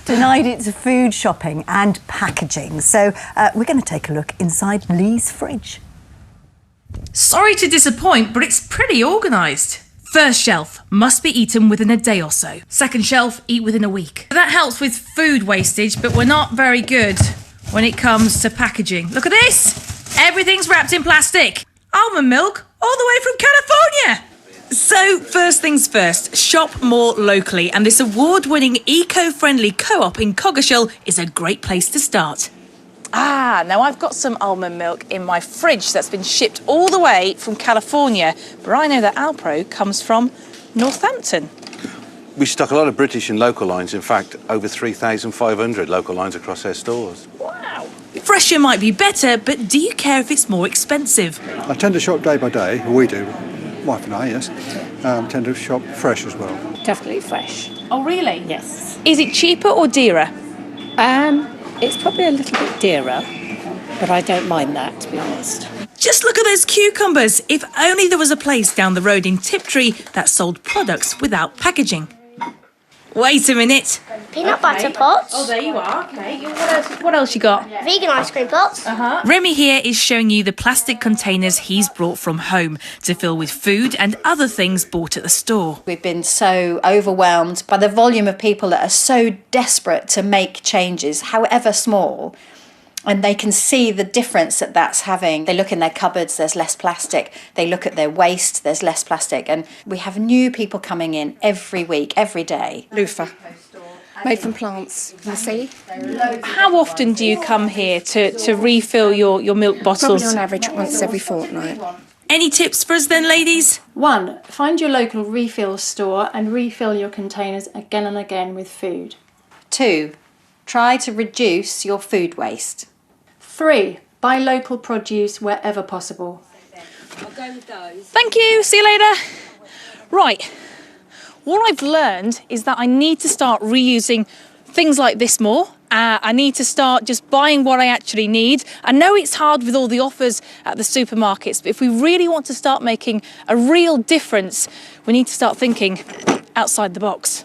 Tonight it's food shopping and packaging. So we're going to take a look inside Lee's fridge. Sorry to disappoint, but it's pretty organised. First shelf, must be eaten within a day or so. Second shelf, eat within a week. That helps with food wastage, but we're not very good when it comes to packaging. Look at this! Everything's wrapped in plastic. Almond milk, all the way from California! So, first things first, shop more locally, and this award-winning eco-friendly co-op in Coggeshall is a great place to start. Now I've got some almond milk in my fridge that's been shipped all the way from California, but I know that Alpro comes from Northampton. We stock a lot of British and local lines, in fact, over 3,500 local lines across their stores. Wow! Fresher might be better, but do you care if it's more expensive? I tend to shop day by day, or we do, wife and I, yes. Tend to shop fresh as well. Definitely fresh. Oh, really? Yes. Is it cheaper or dearer? It's probably a little bit dearer, but I don't mind that, to be honest. Just look at those cucumbers. If only there was a place down the road in Tiptree that sold products without packaging. Wait a minute. Peanut butter pots. Oh, there you are. Okay. What else you got? Vegan ice cream pots. Remy here is showing you the plastic containers he's brought from home to fill with food and other things bought at the store. We've been so overwhelmed by the volume of people that are so desperate to make changes, however small, and they can see the difference that that's having. They look in their cupboards, there's less plastic. They look at their waste, there's less plastic. And we have new people coming in every week, every day. Loofah. Made from plants from the sea. How often do you come here to refill your milk bottles? Probably on average once every fortnight. Any tips for us then, ladies? 1. Find your local refill store and refill your containers again and again with food. 2. Try to reduce your food waste. 3. Buy local produce wherever possible. Thank you. See you later. Right. What I've learned is that I need to start reusing things like this more. I need to start just buying what I actually need. I know it's hard with all the offers at the supermarkets, but if we really want to start making a real difference, we need to start thinking outside the box.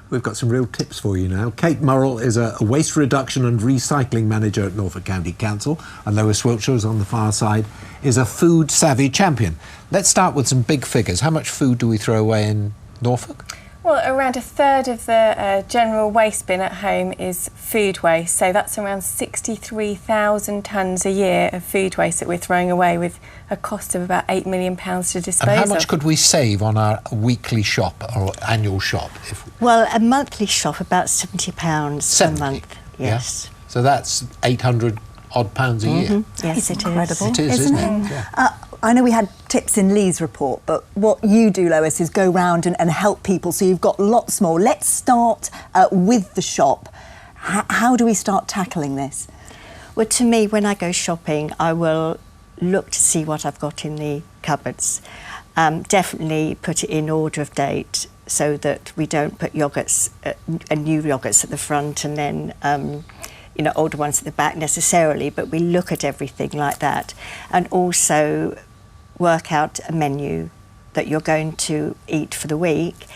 We've got some real tips for you now. Kate Murrell is a waste reduction and recycling manager at Norfolk County Council, and Lois Wiltshire, on the far side, is a food-savvy champion. Let's start with some big figures. How much food do we throw away in Norfolk? Well, around a third of the general waste bin at home is food waste, so that's around 63,000 tonnes a year of food waste that we're throwing away, with a cost of about £8 million to dispose of. And how much could we save on our weekly shop or annual shop? Well, a monthly shop, about £70 a month, yes. Yeah? So that's 800 odd pounds a year. Yes, it is. Incredible. It is, isn't it? Yeah. I know we had tips in Lee's report, but what you do, Lois, is go round and help people, so you've got lots more. Let's start with the shop. How do we start tackling this? Well, to me, when I go shopping, I will look to see what I've got in the cupboards. Definitely put it in order of date, so that we don't put yogurts, new yogurts at the front and then older ones at the back necessarily, but we look at everything like that. And also work out a menu that you're going to eat for the week,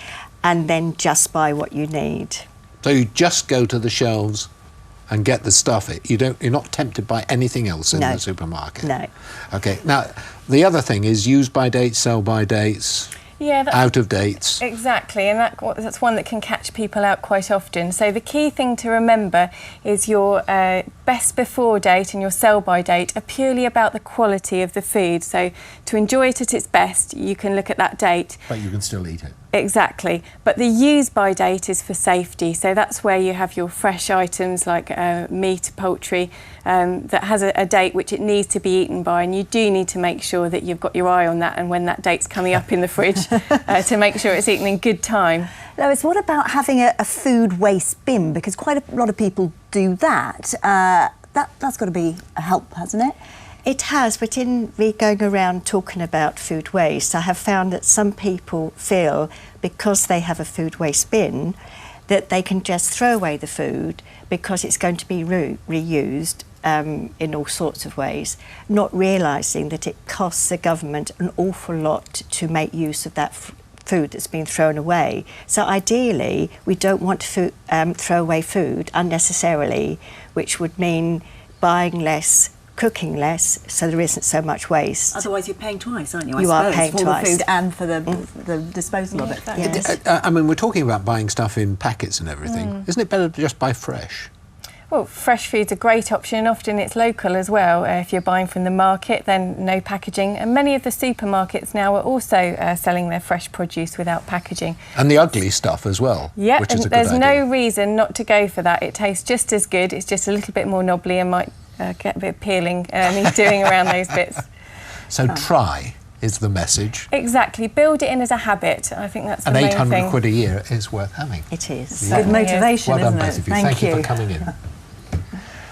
and then just buy what you need. So you just go to the shelves and get the stuff. You're not tempted by anything else in the supermarket? No. OK, now, the other thing is use by dates, sell by dates. Yeah, out of dates. Exactly, and that's one that can catch people out quite often. So the key thing to remember is your best before date and your sell by date are purely about the quality of the food. So to enjoy it at its best, you can look at that date. But you can still eat it. Exactly, but the use by date is for safety. So that's where you have your fresh items like meat, poultry, that has a date which it needs to be eaten by, and you do need to make sure that you've got your eye on that and when that date's coming up in the fridge to make sure it's eaten in good time. Lois, what about having a food waste bin? Because quite a lot of people do that. That's got to be a help, hasn't it? It has, but in me going around talking about food waste, I have found that some people feel, because they have a food waste bin, that they can just throw away the food because it's going to be reused in all sorts of ways, not realising that it costs the government an awful lot to make use of that food that's been thrown away. So ideally, we don't want to throw away food unnecessarily, which would mean buying less, cooking less, so there isn't so much waste. Otherwise, you're paying twice, aren't you? You are paying for twice. the food and for the disposal of it. Yes. I mean, we're talking about buying stuff in packets and everything. Isn't it better to just buy fresh? Well, fresh food's a great option, and often it's local as well. If you're buying from the market, then no packaging. And many of the supermarkets now are also selling their fresh produce without packaging. And the ugly stuff as well, Yeah, which is a good there's idea. no reason not to go for that. It tastes just as good. It's just a little bit more knobbly and might get a bit peeling needs doing around those bits. So try is the message. Exactly. Build it in as a habit. I think that's the And main 800 thing. quid a year is worth having. It is. Good motivation, Well done, isn't both it? of you. Thank you for coming in.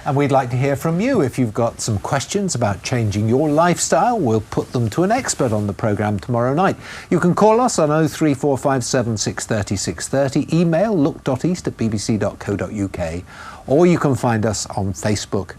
And we'd like to hear from you. If you've got some questions about changing your lifestyle, we'll put them to an expert on the programme tomorrow night. You can call us on 03457 630 630, email look.east@bbc.co.uk, or you can find us on Facebook